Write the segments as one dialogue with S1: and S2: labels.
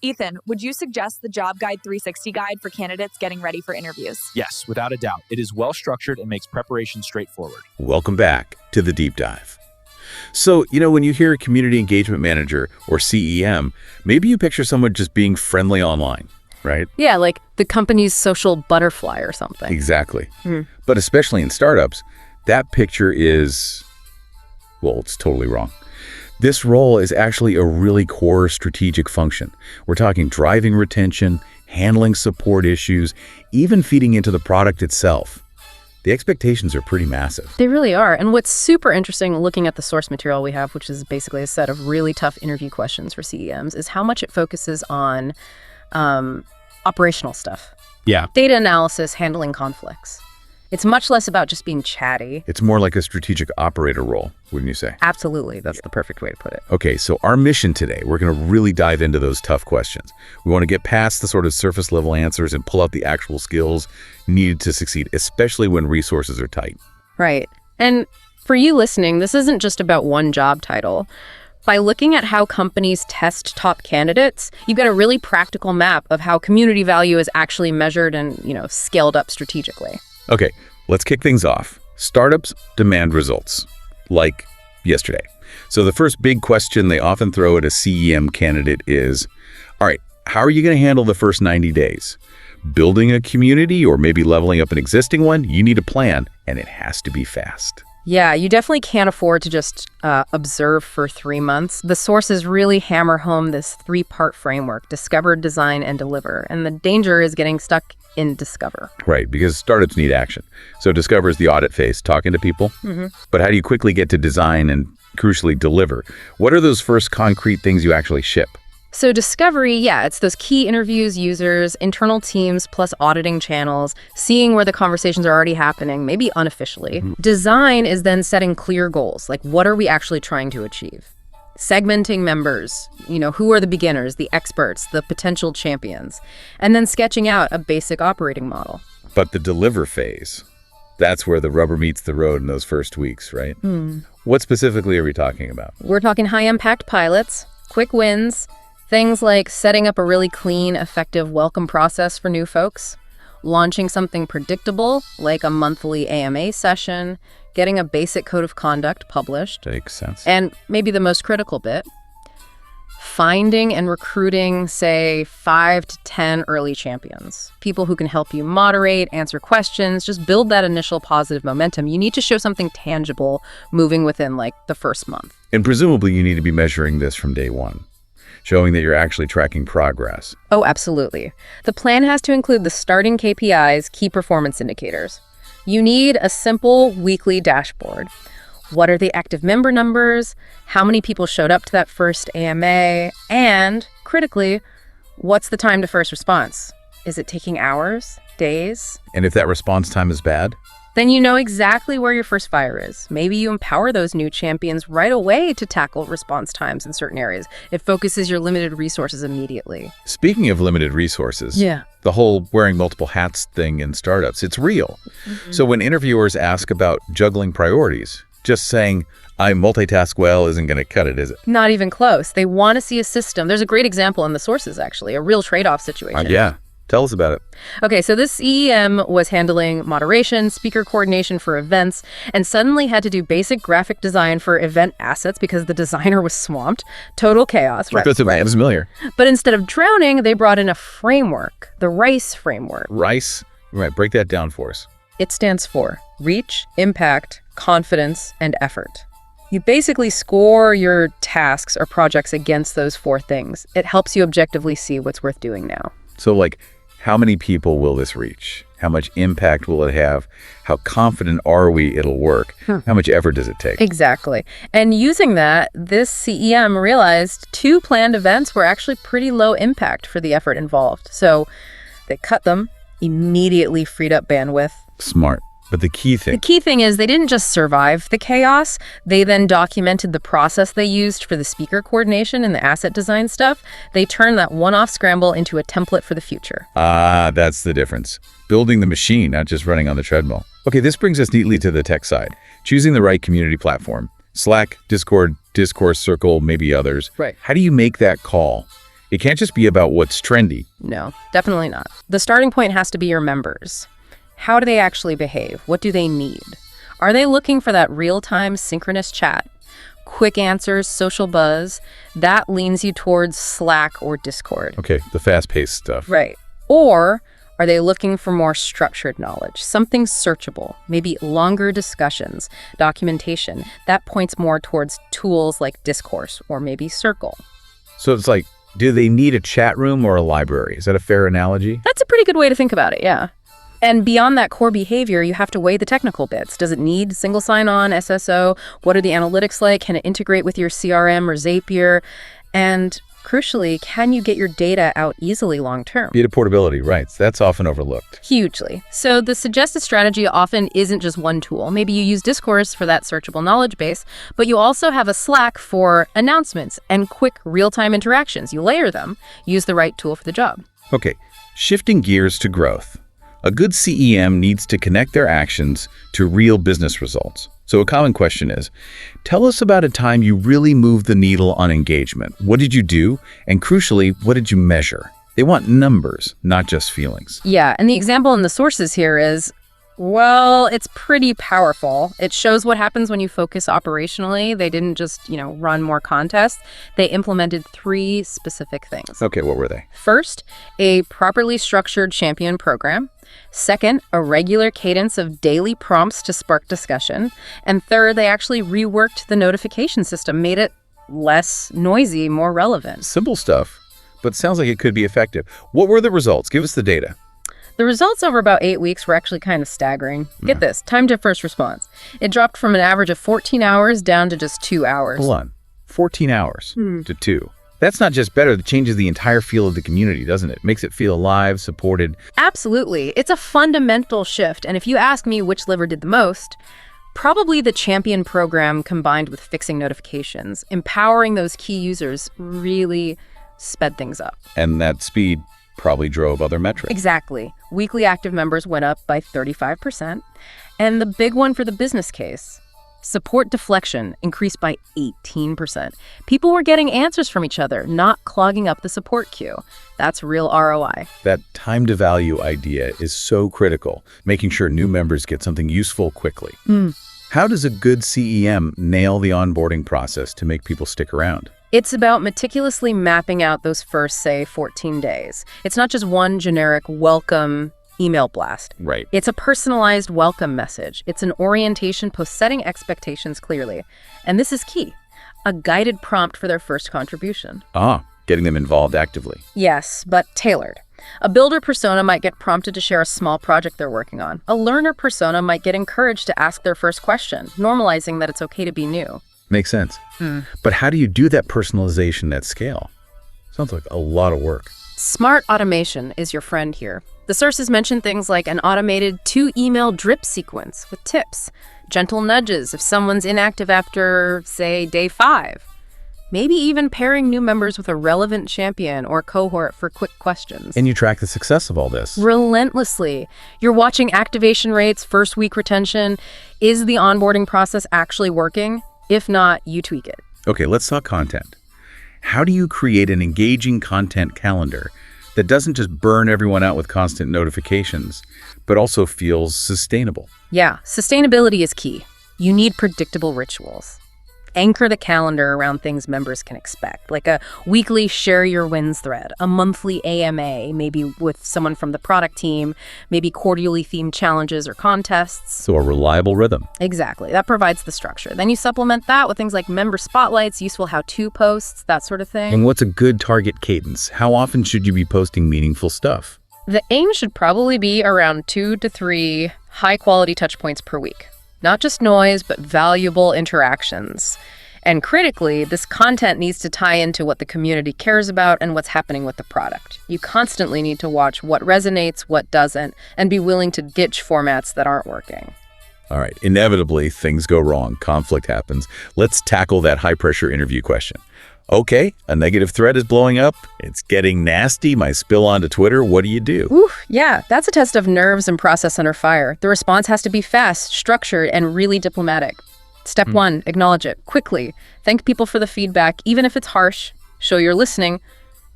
S1: Ethan, would you suggest the Job Guide 360 guide for candidates getting ready for interviews?
S2: Yes, without a doubt. It is well structured and makes preparation straightforward.
S3: Welcome back to the Deep Dive. So, when you hear Community Engagement Manager or CEM, maybe you picture someone just being friendly online, right?
S4: Yeah, like the company's social butterfly or something.
S3: Exactly. But especially in startups, that picture is, well, it's totally wrong. This role is actually a really core strategic function. We're talking driving retention, handling support issues, even feeding into the product itself. The expectations are pretty massive.
S4: They really are. And what's super interesting looking at the source material we have, which is basically a set of really tough interview questions for CEMs, is how much it focuses on operational stuff.
S3: Yeah.
S4: Data analysis, handling conflicts. It's much less about just being chatty.
S3: It's more like a strategic operator role, wouldn't you say?
S4: Absolutely. That's the perfect way to put it.
S3: Okay, so our mission today, we're going to really dive into those tough questions. We want to get past the sort of surface level answers and pull out the actual skills needed to succeed, especially when resources are tight.
S4: Right. And for you listening, this isn't just about one job title. By looking at how companies test top candidates, you've got a really practical map of how community value is actually measured and, scaled up strategically.
S3: Okay, let's kick things off. Startups demand results, like yesterday. So the first big question they often throw at a CEM candidate is, all right, how are you going to handle the first 90 days? Building a community or maybe leveling up an existing one? You need a plan, and it has to be fast.
S4: Yeah, you definitely can't afford to just observe for 3 months. The sources really hammer home this 3-part framework: discover, design, and deliver. And the danger is getting stuck in discover.
S3: Right, because startups need action. So discover is the audit phase, talking to people. But how do you quickly get to design and, crucially, deliver? What are those first concrete things you actually ship?
S4: So discovery, yeah, it's those key interviews, users, internal teams, plus auditing channels, seeing where the conversations are already happening, maybe unofficially. Design is then setting clear goals, like what are we actually trying to achieve? Segmenting members, who are the beginners, the experts, the potential champions, and then sketching out a basic operating model.
S3: But the deliver phase, that's where the rubber meets the road in those first weeks, right? What specifically are we talking about?
S4: We're talking high-impact pilots, quick wins, things like setting up a really clean, effective welcome process for new folks, launching something predictable, like a monthly AMA session, getting a basic code of conduct published.
S3: Makes sense.
S4: And maybe the most critical bit, finding and recruiting, say, 5 to 10 early champions, people who can help you moderate, answer questions, just build that initial positive momentum. You need to show something tangible moving within, the first month.
S3: And presumably you need to be measuring this from day one, showing that you're actually tracking progress.
S4: Oh, absolutely. The plan has to include the starting KPIs, key performance indicators. You need a simple weekly dashboard. What are the active member numbers? How many people showed up to that first AMA? And, critically, what's the time to first response? Is it taking hours, days?
S3: And if that response time is bad?
S4: Then you know exactly where your first fire is. Maybe you empower those new champions right away to tackle response times in certain areas. It focuses your limited resources immediately.
S3: Speaking of limited resources, the whole wearing multiple hats thing in startups, it's real. So when interviewers ask about juggling priorities, just saying, I multitask well isn't going to cut it, is it?
S4: Not even close. They want to see a system. There's a great example in the sources, actually, a real trade-off situation.
S3: Yeah. Tell us about it.
S4: Okay, so this CEM was handling moderation, speaker coordination for events, and suddenly had to do basic graphic design for event assets because the designer was swamped. Total chaos.
S3: Right. That's familiar.
S4: But instead of drowning, they brought in a framework, the RICE framework.
S3: RICE? Right, break that down for us.
S4: It stands for Reach, Impact, Confidence, and Effort. You basically score your tasks or projects against those 4 things. It helps you objectively see what's worth doing now.
S3: So, how many people will this reach? How much impact will it have? How confident are we it'll work? How much effort does it take?
S4: Exactly. And using that, this CEM realized 2 planned events were actually pretty low impact for the effort involved. So they cut them, immediately freed up bandwidth.
S3: Smart. But the key thing
S4: is they didn't just survive the chaos. They then documented the process they used for the speaker coordination and the asset design stuff. They turned that one-off scramble into a template for the future.
S3: That's the difference. Building the machine, not just running on the treadmill. Okay, this brings us neatly to the tech side. Choosing the right community platform. Slack, Discord, Discourse, Circle, maybe others.
S4: Right.
S3: How do you make that call? It can't just be about what's trendy.
S4: No, definitely not. The starting point has to be your members. How do they actually behave? What do they need? Are they looking for that real-time synchronous chat? Quick answers, social buzz? That leans you towards Slack or Discord.
S3: Okay, the fast-paced stuff.
S4: Right. Or are they looking for more structured knowledge? Something searchable, maybe longer discussions, documentation. That points more towards tools like Discourse or maybe Circle.
S3: So it's like, do they need a chat room or a library? Is that a fair analogy?
S4: That's a pretty good way to think about it, yeah. And beyond that core behavior, you have to weigh the technical bits. Does it need single sign-on, SSO? What are the analytics like? Can it integrate with your CRM or Zapier? And crucially, can you get your data out easily long-term?
S3: Data portability, right. That's often overlooked.
S4: Hugely. So the suggested strategy often isn't just one tool. Maybe you use Discourse for that searchable knowledge base, but you also have a Slack for announcements and quick real-time interactions. You layer them, use the right tool for the job.
S3: Okay, shifting gears to growth. A good CEM needs to connect their actions to real business results. So a common question is, tell us about a time you really moved the needle on engagement. What did you do? And crucially, what did you measure? They want numbers, not just feelings.
S4: Yeah, and the example in the sources here is, well, it's pretty powerful. It shows what happens when you focus operationally. They didn't just, run more contests. They implemented 3 specific things.
S3: Okay, what were they?
S4: First, a properly structured champion program. Second, a regular cadence of daily prompts to spark discussion. And third, they actually reworked the notification system, made it less noisy, more relevant.
S3: Simple stuff, but sounds like it could be effective. What were the results? Give us the data.
S4: The results over about 8 weeks were actually kind of staggering. Get this, time to first response. It dropped from an average of 14 hours down to just 2 hours.
S3: Hold on, 14 hours to 2. That's not just better, it changes the entire feel of the community, doesn't it? Makes it feel alive, supported.
S4: Absolutely. It's a fundamental shift. And if you ask me which liver did the most, probably the champion program combined with fixing notifications, empowering those key users really sped things up.
S3: And that speed probably drove other metrics.
S4: Exactly. Weekly active members went up by 35%. And the big one for the business case, support deflection increased by 18%. People were getting answers from each other, not clogging up the support queue. That's real ROI.
S3: That time to value idea is so critical, making sure new members get something useful quickly. How does a good CEM nail the onboarding process to make people stick around?
S4: It's about meticulously mapping out those first, say, 14 days. It's not just one generic welcome email blast.
S3: Right.
S4: It's a personalized welcome message. It's an orientation post setting expectations clearly. And this is key, a guided prompt for their first contribution.
S3: Getting them involved actively.
S4: Yes, but tailored. A builder persona might get prompted to share a small project they're working on. A learner persona might get encouraged to ask their first question, normalizing that it's okay to be new.
S3: Makes sense. But how do you do that personalization at scale? Sounds like a lot of work.
S4: Smart automation is your friend here. The sources mention things like an automated 2-email drip sequence with tips, gentle nudges if someone's inactive after, say, day 5. Maybe even pairing new members with a relevant champion or cohort for quick questions.
S3: And you track the success of all this.
S4: Relentlessly. You're watching activation rates, first week retention. Is the onboarding process actually working? If not, you tweak it.
S3: Okay, let's talk content. How do you create an engaging content calendar that doesn't just burn everyone out with constant notifications, but also feels sustainable?
S4: Yeah, sustainability is key. You need predictable rituals. Anchor the calendar around things members can expect, like a weekly share your wins thread, a monthly AMA, maybe with someone from the product team, maybe quarterly themed challenges or contests.
S3: So a reliable rhythm.
S4: Exactly. That provides the structure. Then you supplement that with things like member spotlights, useful how-to posts, that sort of thing.
S3: And what's a good target cadence? How often should you be posting meaningful stuff?
S4: The aim should probably be around 2 to 3 high-quality touchpoints per week. Not just noise, but valuable interactions. And critically, this content needs to tie into what the community cares about and what's happening with the product. You constantly need to watch what resonates, what doesn't, and be willing to ditch formats that aren't working.
S3: All right, inevitably, things go wrong. Conflict happens. Let's tackle that high-pressure interview question. Okay, a negative thread is blowing up. It's getting nasty. Might spill onto Twitter. What do you do?
S4: Oof, yeah, that's a test of nerves and process under fire. The response has to be fast, structured, and really diplomatic. Step 1, acknowledge it quickly. Thank people for the feedback, even if it's harsh. Show you're listening.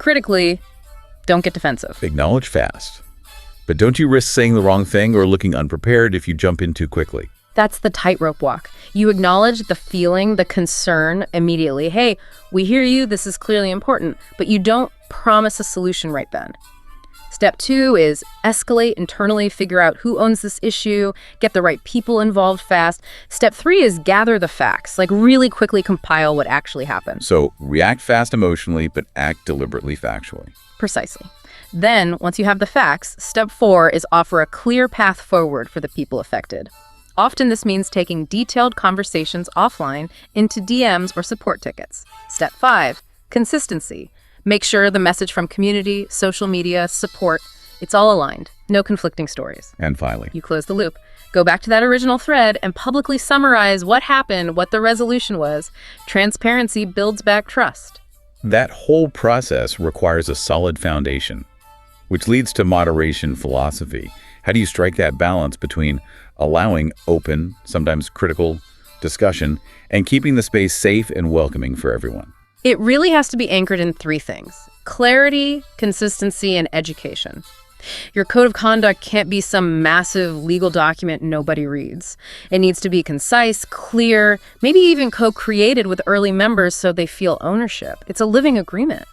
S4: Critically, don't get defensive.
S3: Acknowledge fast. But don't you risk saying the wrong thing or looking unprepared if you jump in too quickly?
S4: That's the tightrope walk. You acknowledge the feeling, the concern immediately. Hey, we hear you, this is clearly important, but you don't promise a solution right then. Step 2 is escalate internally, figure out who owns this issue, get the right people involved fast. Step 3 is gather the facts, like really quickly compile what actually happened.
S3: So react fast emotionally, but act deliberately factually.
S4: Precisely. Then, once you have the facts, step 4 is offer a clear path forward for the people affected. Often this means taking detailed conversations offline into DMs or support tickets. Step 5, consistency. Make sure the message from community, social media, support, it's all aligned. No conflicting stories.
S3: And finally,
S4: You close the loop. Go back to that original thread and publicly summarize what happened, what the resolution was. Transparency builds back trust.
S3: that whole process requires a solid foundation, which leads to moderation philosophy. How do you strike that balance between allowing open, sometimes critical discussion and keeping the space safe and welcoming for everyone?
S4: It really has to be anchored in 3 things: clarity, consistency, and education. Your code of conduct can't be some massive legal document nobody reads. It needs to be concise, clear, maybe even co-created with early members so they feel ownership. It's a living agreement.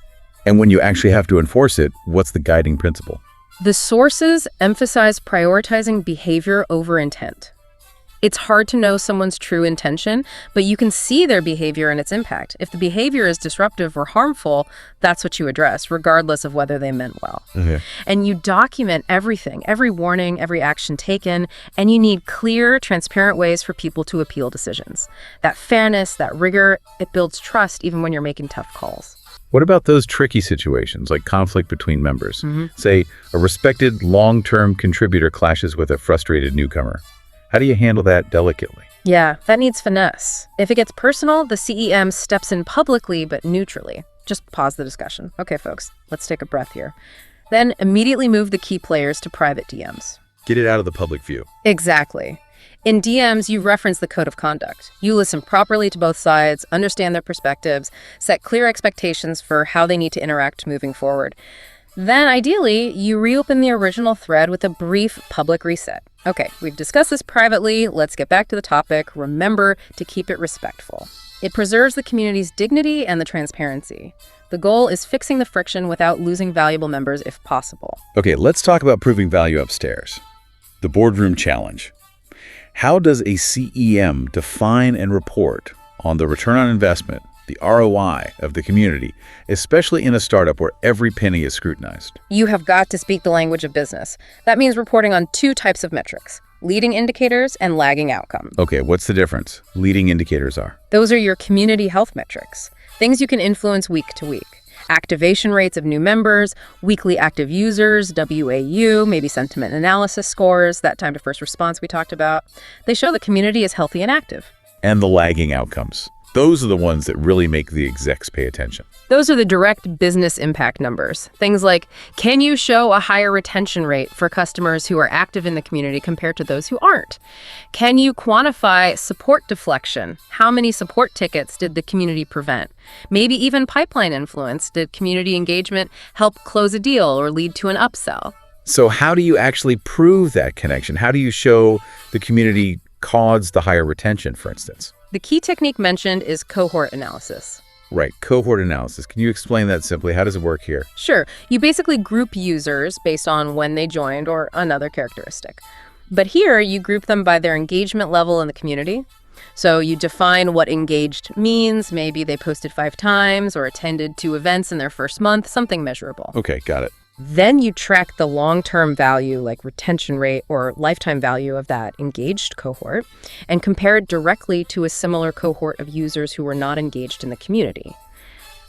S3: And when you actually have to enforce it, what's the guiding principle?
S4: The sources emphasize prioritizing behavior over intent. It's hard to know someone's true intention, but you can see their behavior and its impact. If the behavior is disruptive or harmful, that's what you address, regardless of whether they meant well.
S3: Okay.
S4: And you document everything, every warning, every action taken, and you need clear, transparent ways for people to appeal decisions. That fairness, that rigor, it builds trust even when you're making tough calls.
S3: What about those tricky situations, like conflict between members? Say, a respected long-term contributor clashes with a frustrated newcomer. How do you handle that delicately?
S4: Yeah, that needs finesse. If it gets personal, the CEM steps in publicly but neutrally. Just pause the discussion. Okay, folks, let's take a breath here. Then immediately move the key players to private DMs.
S3: Get it out of the public view.
S4: Exactly. In DMs, you reference the code of conduct. You listen properly to both sides, understand their perspectives, set clear expectations for how they need to interact moving forward. Then, ideally, you reopen the original thread with a brief public reset. Okay, we've discussed this privately. Let's get back to the topic. Remember to keep it respectful. It preserves the community's dignity and the transparency. The goal is fixing the friction without losing valuable members if possible.
S3: Okay, let's talk about proving value upstairs. The boardroom challenge. How does a CEM define and report on the return on investment, the ROI of the community, especially in a startup where every penny is scrutinized?
S4: You have got to speak the language of business. That means reporting on 2 types of metrics: leading indicators and lagging outcomes.
S3: Okay, what's the difference? Leading indicators are.
S4: Those are your community health metrics, things you can influence week to week. Activation rates of new members, weekly active users, WAU, maybe sentiment analysis scores, that time to first response we talked about. They show the community is healthy and active.
S3: And the lagging outcomes. Those are the ones that really make the execs pay attention.
S4: Those are the direct business impact numbers. Things like, can you show a higher retention rate for customers who are active in the community compared to those who aren't? Can you quantify support deflection? How many support tickets did the community prevent? Maybe even pipeline influence. Did community engagement help close a deal or lead to an upsell?
S3: So how do you actually prove that connection? How do you show the community caused the higher retention, for instance?
S4: The key technique mentioned is cohort analysis.
S3: Right, cohort analysis. Can you explain that simply? How does it work here?
S4: Sure, you basically group users based on when they joined or another characteristic. But here, you group them by their engagement level in the community. So you define what engaged means. Maybe they posted 5 times or attended 2 events in their first month, something measurable.
S3: Okay, got it.
S4: Then you track the long-term value, like retention rate or lifetime value of that engaged cohort, and compare it directly to a similar cohort of users who were not engaged in the community.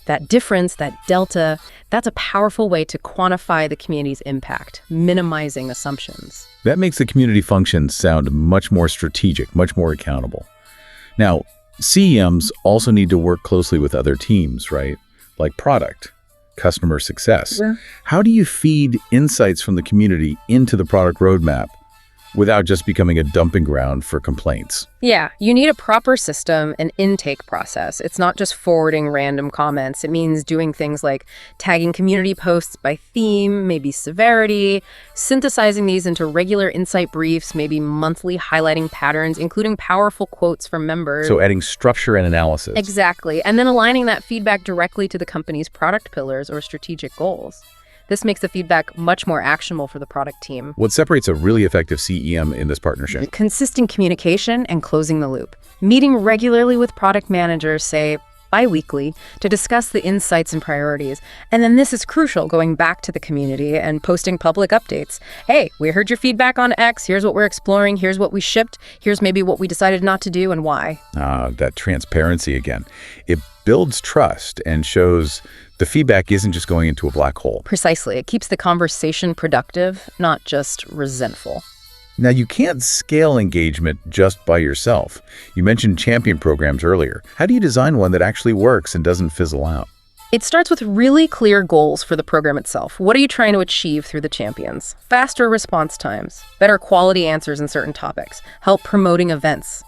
S4: That difference, that delta, that's a powerful way to quantify the community's impact, minimizing assumptions.
S3: That makes the community functions sound much more strategic, much more accountable. Now, CEMs also need to work closely with other teams, right? Like product, customer success.
S4: Yeah.
S3: How do you feed insights from the community into the product roadmap without just becoming a dumping ground for complaints.
S4: Yeah, you need a proper system, an intake process. It's not just forwarding random comments. It means doing things like tagging community posts by theme, maybe severity, synthesizing these into regular insight briefs, maybe monthly highlighting patterns, including powerful quotes from members.
S3: So adding structure and analysis.
S4: Exactly, and then aligning that feedback directly to the company's product pillars or strategic goals. This makes the feedback much more actionable for the product team.
S3: What separates a really effective CEM in this partnership?
S4: Consistent communication and closing the loop. Meeting regularly with product managers, say bi-weekly, to discuss the insights and priorities. And then this is crucial, going back to the community and posting public updates. Hey, we heard your feedback on X. Here's what we're exploring. Here's what we shipped. Here's maybe what we decided not to do and why.
S3: That transparency again. It builds trust and shows the feedback isn't just going into a black hole.
S4: Precisely. It keeps the conversation productive, not just resentful.
S3: Now, you can't scale engagement just by yourself. You mentioned champion programs earlier. How do you design one that actually works and doesn't fizzle out?
S4: It starts with really clear goals for the program itself. What are you trying to achieve through the champions? Faster response times, better quality answers in certain topics, help promoting events.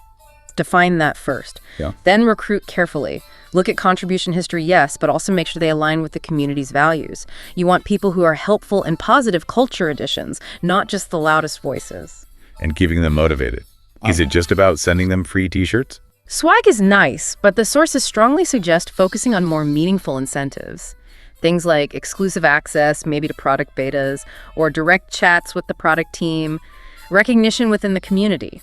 S4: Define that first.
S3: Yeah.
S4: Then recruit carefully. Look at contribution history, yes, but also make sure they align with the community's values. You want people who are helpful and positive culture additions, not just the loudest voices.
S3: And keeping them motivated. Is it just about sending them free t-shirts?
S4: Swag is nice, but the sources strongly suggest focusing on more meaningful incentives. Things like exclusive access, maybe to product betas, or direct chats with the product team, recognition within the community.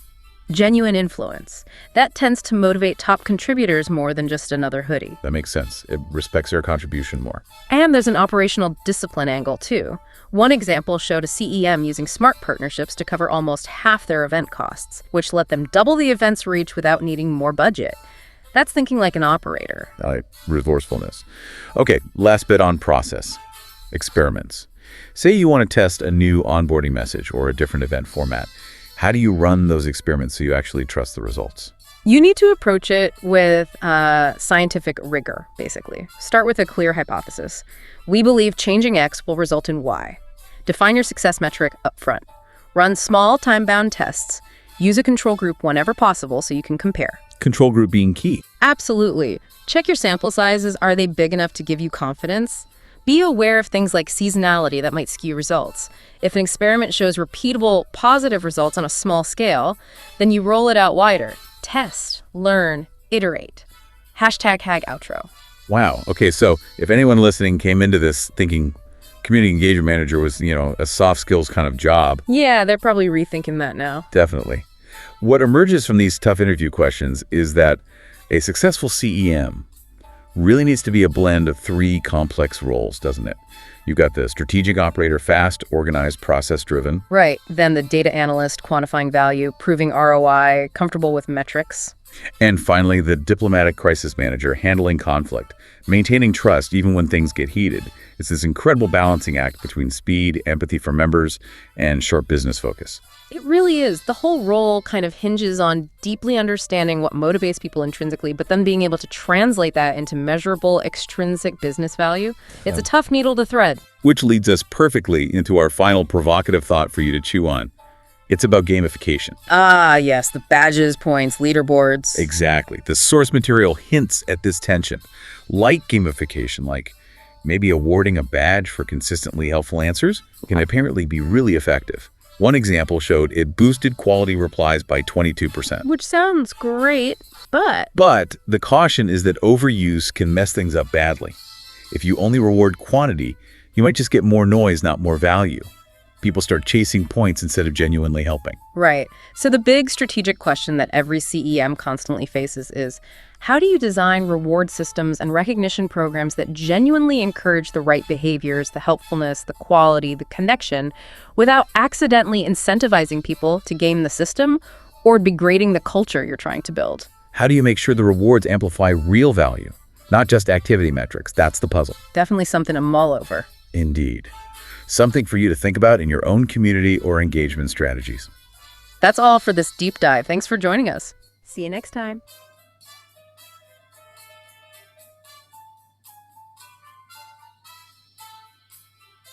S4: Genuine influence. That tends to motivate top contributors more than just another hoodie.
S3: That makes sense. It respects their contribution more.
S4: And there's an operational discipline angle, too. One example showed a CEM using smart partnerships to cover almost half their event costs, which let them double the event's reach without needing more budget. That's thinking like an operator.
S3: Resourcefulness. Okay, last bit on process. Experiments. Say you want to test a new onboarding message or a different event format. How do you run those experiments so you actually trust the results?
S4: You need to approach it with scientific rigor, basically. Start with a clear hypothesis. We believe changing X will result in Y. Define your success metric up front. Run small, time-bound tests. Use a control group whenever possible so you can compare.
S3: Control group being key.
S4: Absolutely. Check your sample sizes. Are they big enough to give you confidence? Be aware of things like seasonality that might skew results. If an experiment shows repeatable, positive results on a small scale, then you roll it out wider. Test, learn, iterate. #Hag outro.
S3: Wow. Okay, so if anyone listening came into this thinking community engagement manager was, a soft skills kind of job.
S4: Yeah, they're probably rethinking that now.
S3: Definitely. What emerges from these tough interview questions is that a successful CEM really needs to be a blend of three complex roles, doesn't it? You've got the strategic operator, fast, organized, process-driven.
S4: Right. Then the data analyst, quantifying value, proving ROI, comfortable with metrics.
S3: And finally, the diplomatic crisis manager, handling conflict, maintaining trust even when things get heated. It's this incredible balancing act between speed, empathy for members, and sharp business focus.
S4: It really is. The whole role kind of hinges on deeply understanding what motivates people intrinsically, but then being able to translate that into measurable extrinsic business value. It's a tough needle to thread.
S3: Which leads us perfectly into our final provocative thought for you to chew on. It's about gamification.
S4: Ah, yes, the badges, points, leaderboards.
S3: Exactly. The source material hints at this tension. Light gamification, like maybe awarding a badge for consistently helpful answers, can apparently be really effective. One example showed it boosted quality replies by 22%.
S4: Which sounds great, but...
S3: But the caution is that overuse can mess things up badly. If you only reward quantity, you might just get more noise, not more value. People start chasing points instead of genuinely helping.
S4: Right. So the big strategic question that every CEM constantly faces is, how do you design reward systems and recognition programs that genuinely encourage the right behaviors, the helpfulness, the quality, the connection, without accidentally incentivizing people to game the system or degrading the culture you're trying to build?
S3: How do you make sure the rewards amplify real value, not just activity metrics? That's the puzzle.
S4: Definitely something to mull over.
S3: Indeed. Something for you to think about in your own community or engagement strategies.
S4: That's all for this deep dive. Thanks for joining us. See you next time.